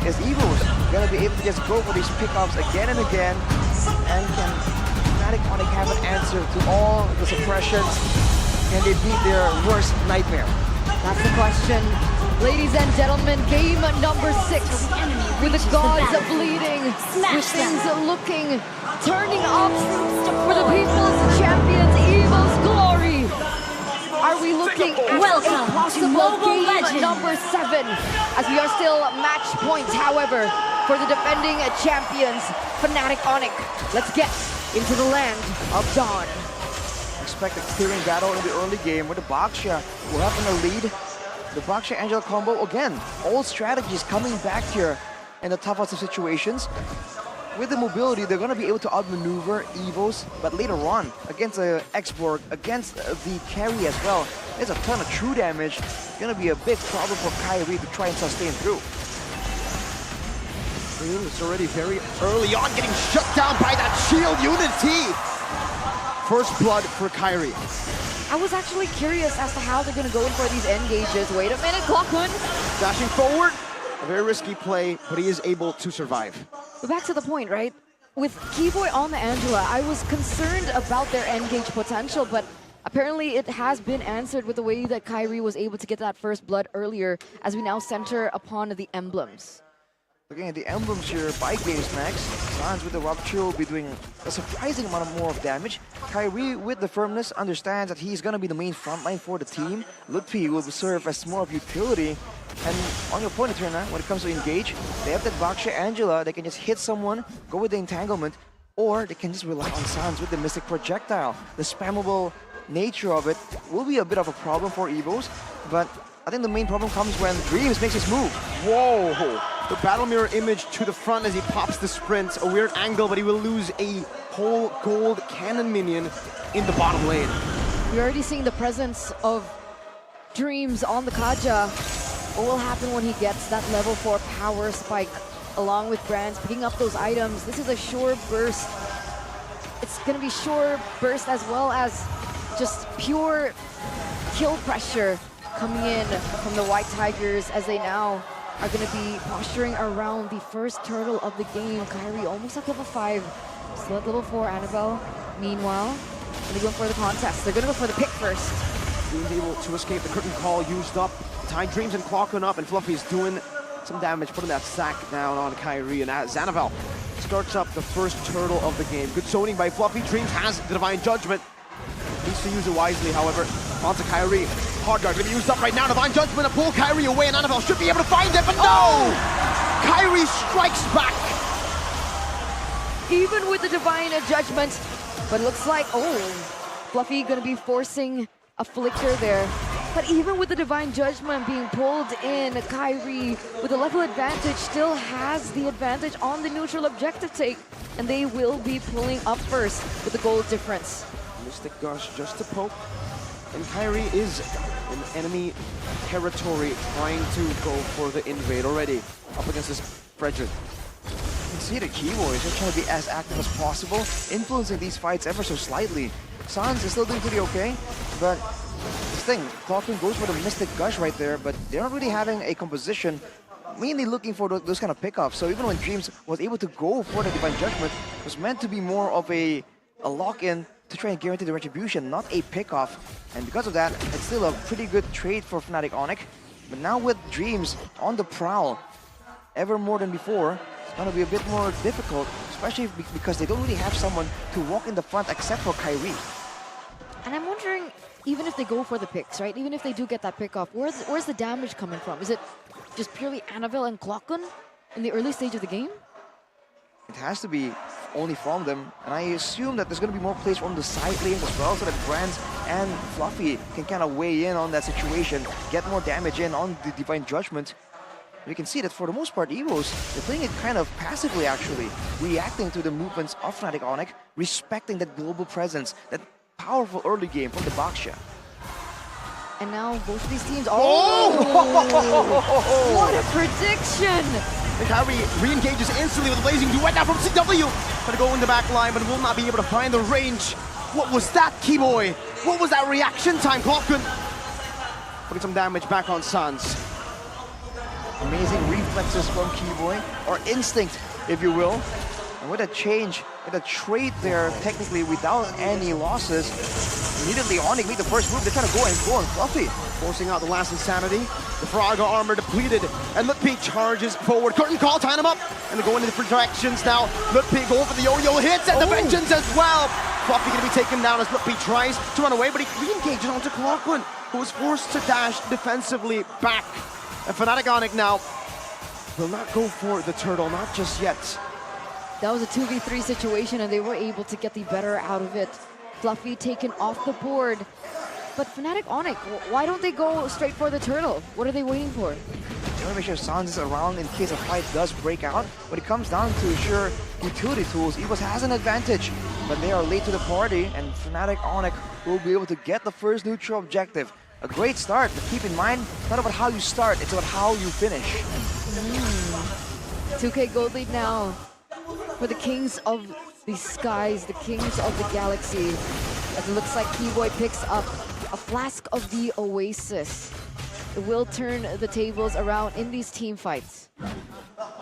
Is EVOS gonna be able to just go for these pickups again and again? And can Fnatic Onyx have an answer to all the suppressions? Can they beat their worst nightmare? That's the question. Ladies and gentlemen, game number 6. With the gods bleeding, with things looking, turning up for the people's champions, EVOS glory. Are we looking at a possible game number 7? As we are still match points, however, for the defending champions, Fnatic Onyx. Let's get into the land of Dawn. Expect a clearing battle in the early game where the Baksha will have in the lead. The Baksha Angela combo, again, all strategies coming back here in the toughest of situations. With the mobility, they're going to be able to outmaneuver EVOS, but later on, against the X-Borg, against the carry as well, there's a ton of true damage. It's going to be a big problem for Kairi to try and sustain through. It's already very early on, getting shut down by that shield unity. First blood for Kairi. I was actually curious as to how they're going to go in for these engages. Wait a minute, Clockhood. Dashing forward, a very risky play, but he is able to survive. But back to the point, right? With Keyboy on the Angela, I was concerned about their engage potential, but apparently it has been answered with the way that Kairi was able to get that first blood earlier, as we now center upon the emblems. Looking at the emblems here by GameSmax, Sans with the Rupture will be doing a surprising amount of more of damage. Kairi with the firmness understands that he's going to be the main frontline for the team. Lutfi will serve as more of utility. And on your point, Eterna, when it comes to engage, they have that Baksha Angela, they can just hit someone, go with the entanglement, or they can just rely on Sans with the Mystic Projectile. The spammable nature of it will be a bit of a problem for EVOS, but I think the main problem comes when Dreams makes his move. Whoa! The battle mirror image to the front as he pops the sprint. A weird angle, but he will lose a whole gold cannon minion in the bottom lane. We're already seeing the presence of Dreams on the Kaja. What will happen when he gets that level 4 power spike along with Brands picking up those items? This is a sure burst. It's going to be sure burst as well as just pure kill pressure coming in from the White Tigers as they now are going to be posturing around the first turtle of the game. Kairi almost at level 5, still at level 4, Annabelle. Meanwhile, they're going for the contest. They're going to go for the pick first. Being able to escape the curtain call used up. Tide Dreams and Clocking up, and Fluffy's doing some damage, putting that sack down on Kairi, and as Xanavel starts up the first turtle of the game. Good zoning by Fluffy. Dreams has the Divine Judgment. Needs to use it wisely, however. Onto Kairi. Hard guard gonna be used up right now. Divine Judgment to pull Kairi away, and Annabelle should be able to find it, but no! Kairi strikes back. Even with the Divine Judgment, but it looks like, Fluffy gonna be forcing a flicker there. But even with the Divine Judgment being pulled in, Kairi, with the level advantage, still has the advantage on the neutral objective take. And they will be pulling up first with the gold difference. Mystic Gush just to poke. And Kairi is in enemy territory, trying to go for the invade already. Up against this Frederick. You can see the Keyboy is just trying to be as active as possible, influencing these fights ever so slightly. Sans is still doing pretty okay, but this thing, Clocking goes for the Mystic Gush right there, but they're not really having a composition, mainly looking for those kind of pickups. So even when Dreams was able to go for the Divine Judgment, it was meant to be more of a lock-in to try and guarantee the retribution, not a pick-off. And because of that, it's still a pretty good trade for Fnatic Onyx. But now with Dreams on the prowl, ever more than before, it's going to be a bit more difficult, especially because they don't really have someone to walk in the front except for Kairi. And I'm wondering, even if they go for the picks, right? Even if they do get that pick off, where's the damage coming from? Is it just purely Annabelle and Clockgun in the early stage of the game? It has to be only from them, and I assume that there's going to be more plays from the side lanes as well, so that Brands and Fluffy can kind of weigh in on that situation, get more damage in on the Divine Judgment. We can see that for the most part, EVOS, they're playing it kind of passively actually, reacting to the movements of Fnatic Onyx, respecting that global presence, that powerful early game from the Baksha. And now both of these teams, Oh! what a prediction! And Kairi re-engages instantly with a blazing duet now from CW. Trying to go in the back line, but will not be able to find the range. What was that, Keyboy? What was that reaction time, Clockgun? Putting some damage back on Sans. Amazing read reflexes from Keyboy, or instinct, if you will. And with a change, with a trade there, technically without any losses, immediately Onyx make the first move. They're trying to go and Fluffy. Forcing out the last insanity. The Frogger armor depleted, and Lutpi charges forward. Curtain call, tying him up, and they're going in different directions now. Lutpi go for the yo-yo hits, and the vengeance as well. Fluffy gonna be taken down as Lutpi tries to run away, but he re-engages onto Clockman, who was forced to dash defensively back. And Fnatic Onyx now will not go for the turtle, not just yet. That was a 2v3 situation, and they were able to get the better out of it. Fluffy taken off the board. But Fnatic Onyx, why don't they go straight for the turtle? What are they waiting for? They want to make sure Sans is around in case a fight does break out. When it comes down to sure utility tools, EVOS has an advantage. But they are late to the party, and Fnatic Onyx will be able to get the first neutral objective. A great start, but keep in mind, it's not about how you start, it's about how you finish. 2K gold lead now for the Kings of the Skies, the Kings of the Galaxy. As it looks like Keyboy picks up a flask of the Oasis. It will turn the tables around in these team fights.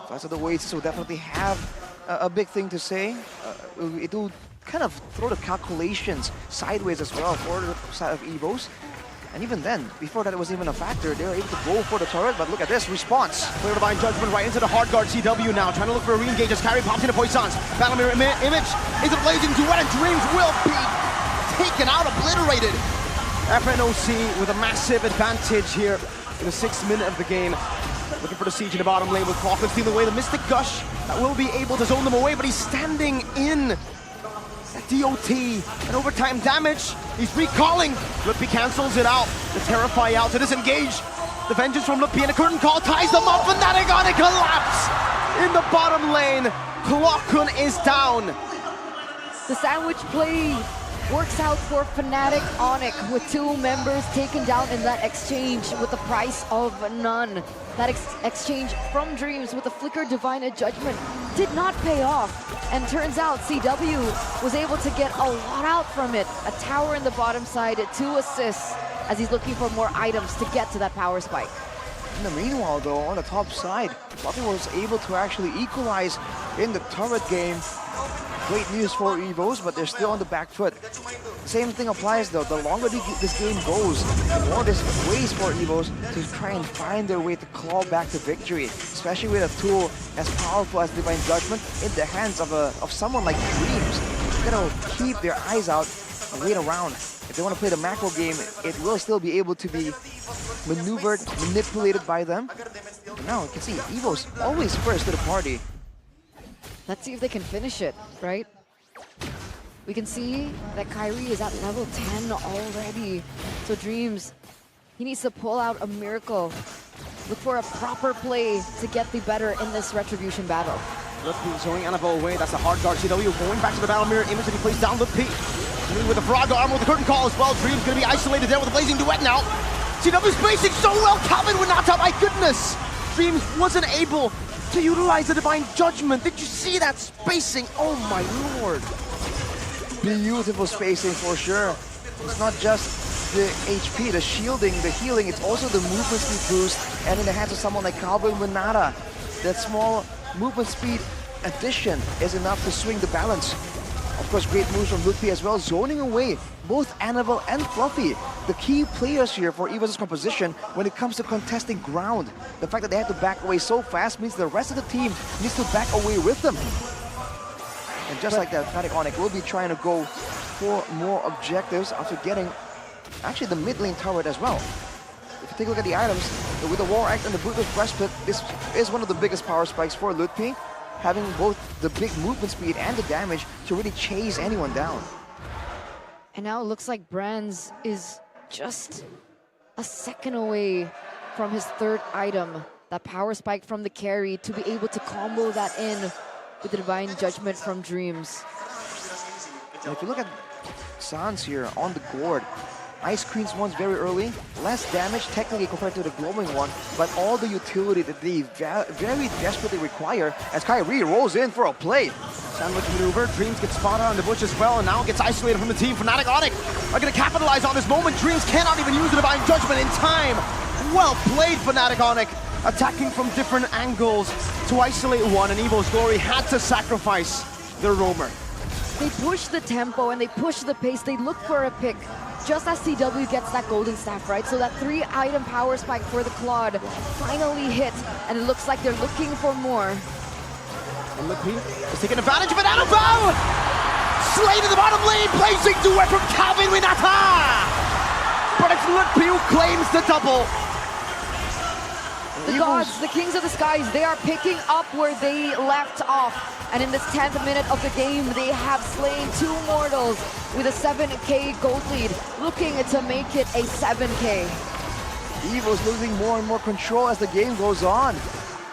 Flask of the Oasis will definitely have a big thing to say. It will kind of throw the calculations sideways as well for the side of EVOS. And even then, before that it was even a factor, they were able to go for the turret, but look at this response. Clear Divine Judgment right into the hard guard CW now, trying to look for a re-engage as Kyrie pops into Poissons. Battle Mirror image into Blazing Duet, and Dreams will be taken out, obliterated. FNOC with a massive advantage here in the 6th minute of the game. Looking for the siege in the bottom lane with Clockman stealing away the Mystic Gush. That will be able to zone them away, but he's standing in. DOT and overtime damage. He's recalling. Lutpi cancels it out. The Terrify out to disengage. The vengeance from Lutpi and a curtain call ties them up. Fnatic Onyx collapse in the bottom lane. Clockun is down. The sandwich play works out for Fnatic Onyx with 2 members taken down in that exchange with the price of none. That exchange from Dreams with the Flicker Divine Judgment did not pay off. And turns out CW was able to get a lot out from it. A tower in the bottom side, 2 assists as he's looking for more items to get to that power spike. In the meanwhile though, on the top side, Fluffy was able to actually equalize in the turret game. Great news for EVOS, but they're still on the back foot. Same thing applies though. The longer this game goes, the more there's ways for EVOS to try and find their way to claw back to victory. Especially with a tool as powerful as Divine Judgment in the hands of someone like Dreams. They're gonna keep their eyes out and wait around. If they want to play the macro game, it will still be able to be maneuvered, manipulated by them. But now you can see EVOS always first to the party. Let's see if they can finish it, right? We can see that Kyrie is at level 10 already. So Dreams, he needs to pull out a miracle. Look for a proper play to get the better in this Retribution battle. Lutpi throwing Annabelle away. That's a hard guard CW going back to the battle mirror image that he plays down Lutpi. With the Frog armor with the curtain call as well. Dreams gonna be isolated there with a Blazing Duet now. CW spacing so well. Calvin Winata, my goodness. Dreams wasn't able to utilize the Divine Judgment. Did you see that spacing? Oh my lord. Beautiful spacing for sure. It's not just the HP, the shielding, the healing, it's also the movement speed boost. And in the hands of someone like Calvin Winata, that small movement speed addition is enough to swing the balance. Of course, great moves from Lutpi as well, zoning away both Annabelle and Fluffy. The key players here for EVOS' composition when it comes to contesting ground. The fact that they had to back away so fast means the rest of the team needs to back away with them. And just like that, Fnatic Onyx will be trying to go for more objectives after getting actually the mid lane turret as well. If you take a look at the items, with the War Act and the Brutus Breastplate, this is one of the biggest power spikes for Lutpi, having both the big movement speed and the damage to really chase anyone down. And now it looks like Brands is just a second away from his 3rd item. That power spike from the carry to be able to combo that in with the Divine Judgment from Dreams. And if you look at Sans here on the gourd, Ice Queen's one's very early, less damage technically compared to the glowing one, but all the utility that they very desperately require as Kyrie rolls in for a play. Sandwich maneuver, Dreams gets spotted on the bush as well, and now gets isolated from the team. Fnatic Onyx are going to capitalize on this moment. Dreams cannot even use the Divine Judgment in time. Well played, Fnatic Onyx. attacking from different angles to isolate one, and EVOS Glory had to sacrifice their roamer. They push the tempo and they push the pace. They look for a pick just as CW gets that golden staff, right? So that 3-item power spike for the Claude finally hit, and it looks like they're looking for more. And Lippy is taking advantage of it. Annabelle! Slay to the bottom lane, blazing duet from Calvin Winata! But it's Lippy who claims the double. The gods, the kings of the skies, they are picking up where they left off. And in this 10th minute of the game, they have slain 2 mortals with a 7k gold lead, looking to make it a 7k. EVOS losing more and more control as the game goes on.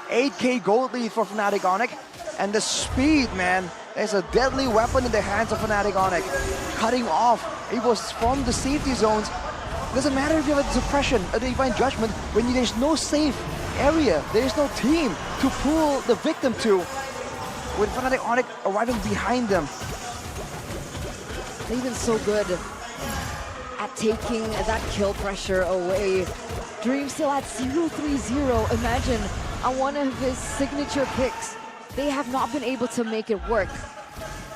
8k gold lead for Fnatic Onyx. And the speed, man, is a deadly weapon in the hands of Fnatic Onyx. Cutting off EVOS from the safety zones. Doesn't matter if you have a suppression, a divine judgment, when there's no safe area, there's no team to pull the victim to. With Fnatic Onyx arriving behind them. They've been so good at taking that kill pressure away. Dream still at 0-3-0. Imagine on one of his signature picks. They have not been able to make it work.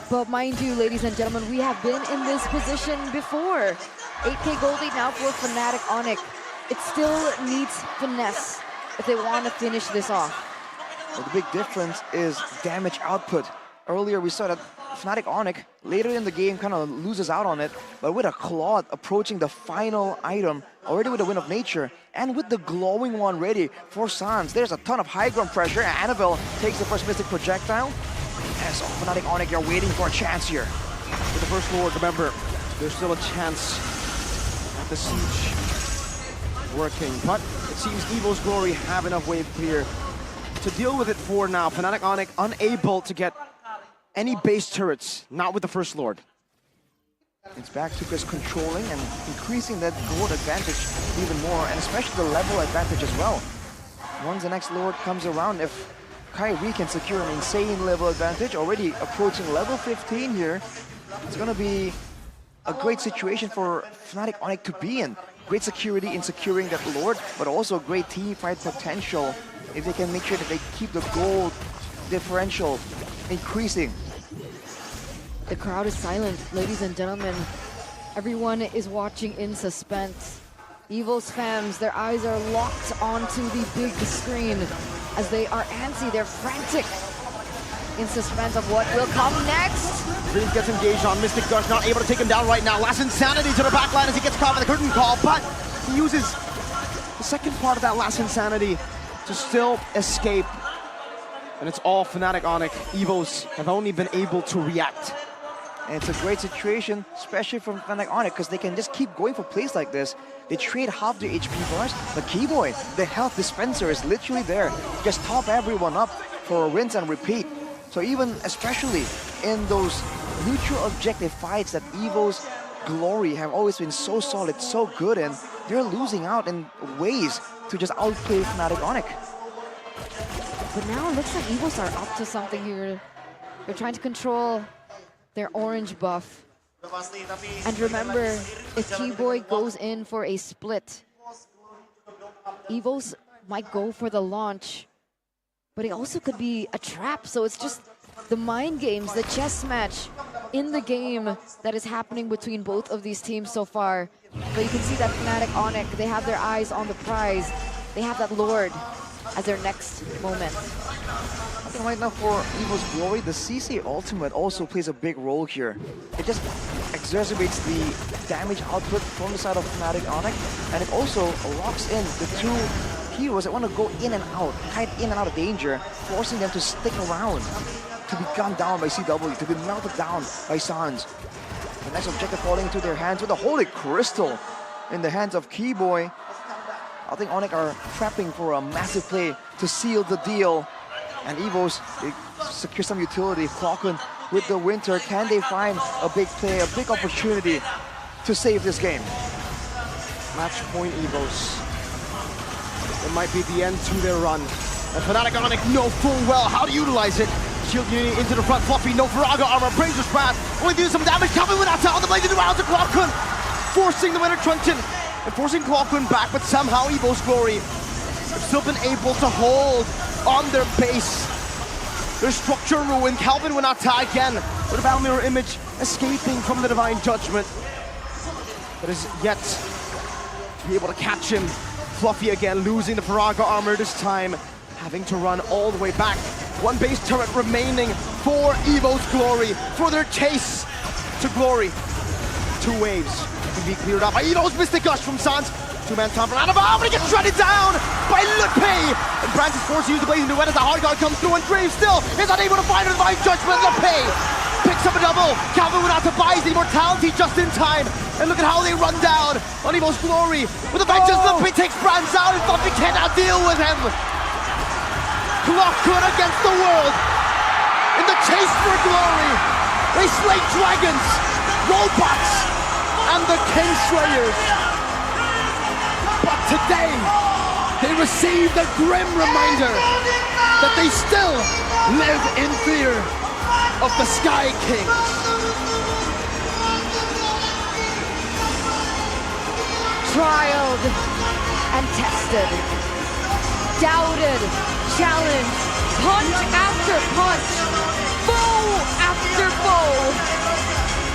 But mind you, ladies and gentlemen, we have been in this position before. 8k gold lead now for Fnatic Onyx. It still needs finesse if they want to finish this off. Well, the big difference is damage output. Earlier we saw that Fnatic Onyx later in the game kind of loses out on it, but with a Claude approaching the final item, already with the Wind of Nature, and with the glowing one ready for Sans, there's a ton of high ground pressure. Annabelle takes the first Mystic Projectile. And so Fnatic Onyx are waiting for a chance here. With the First Lord, remember, there's still a chance at the siege working, but it seems EVOS Glory have enough wave clear to deal with it for now. Fnatic Onyx unable to get any base turrets, not with the First Lord. It's back to just controlling and increasing that gold advantage even more, and especially the level advantage as well. Once the next Lord comes around, if Kyrie can secure an insane level advantage, already approaching level 15 here, it's going to be a great situation for Fnatic Onyx to be in. Great security in securing that Lord, but also great team fight potential if they can make sure that they keep the gold differential increasing. The crowd is silent, ladies and gentlemen. Everyone is watching in suspense. EVOS fans, their eyes are locked onto the big screen as they are antsy, they're frantic in suspense of what will come next. Dreams gets engaged on Mystic Gush, not able to take him down right now. Last Insanity to the backline as he gets caught by the curtain call, but he uses the second part of that Last Insanity to still escape. And it's all Fnatic Onyx. EVOS have only been able to react. And it's a great situation, especially from Fnatic Onyx, because they can just keep going for plays like this. They trade half their HP bars, but Keyboy, the health dispenser, is literally there. Just top everyone up for a rinse and repeat. So even, especially in those neutral objective fights that EVOS Glory have always been so solid, so good in, they're losing out in ways to just outplay Fnatic Onyx. But now it looks like EVOS are up to something here. They're trying to control their orange buff. And remember, if Keyboy goes in for a split, EVOS might go for the launch, but it also could be a trap. So it's just the mind games, the chess match in the game that is happening between both of these teams so far. But you can see that Fnatic Onyx, they have their eyes on the prize. They have that Lord as their next moment. I think right now for EVOS Glory, the CC ultimate also plays a big role here. It just exacerbates the damage output from the side of Fnatic Onyx, and it also locks in the two heroes that want to go in and out, hide in and out of danger, forcing them to stick around, to be gunned down by CW, to be melted down by Sans. The next objective falling into their hands with a Holy Crystal in the hands of Keyboy. I think Onyx are prepping for a massive play to seal the deal. And EVOS, they secure some utility. Clocken with the Winter, can they find a big play, a big opportunity to save this game? Match point EVOS. It might be the end to their run. And Fnatic Onyx know full well how to utilize it. Shield unity into the front, Fluffy, no Viraga armor, Brazer's Wrath, only doing some damage, coming with that on the blade into round to Clocken, forcing the Winter Truncheon, and forcing Clocken back, but somehow EVOS Glory They've still been able to hold on their base. Their structure ruined. Calvin will not tie again with a battle mirror image escaping from the Divine Judgment. But is yet to be able to catch him. Fluffy again losing the Faraga armor this time, having to run all the way back. One base turret remaining for EVOS Glory, for their chase to glory. Two waves can be cleared up by EVOS Mystic Gush from Sans. Two-man time for Annabelle, but he gets shredded down by Lupe! And Brands is forced to use the Blazing Duet as the Hard Guard comes through, and Drave still is unable to find a Divine Judgment. Lupe picks up a double. Calvin without to buy the immortality just in time. And look at how they run down on EVOS Glory. With a vengeance, Lupe takes Brands out, and Fluffy cannot deal with him. Clock good against the world. In the chase for glory, they slay dragons, robots, and the Kingslayers. But today, they receive the grim reminder that they still live in fear of the Sky Kings. Trialed and tested, doubted, challenged, punch after punch, foe after foe.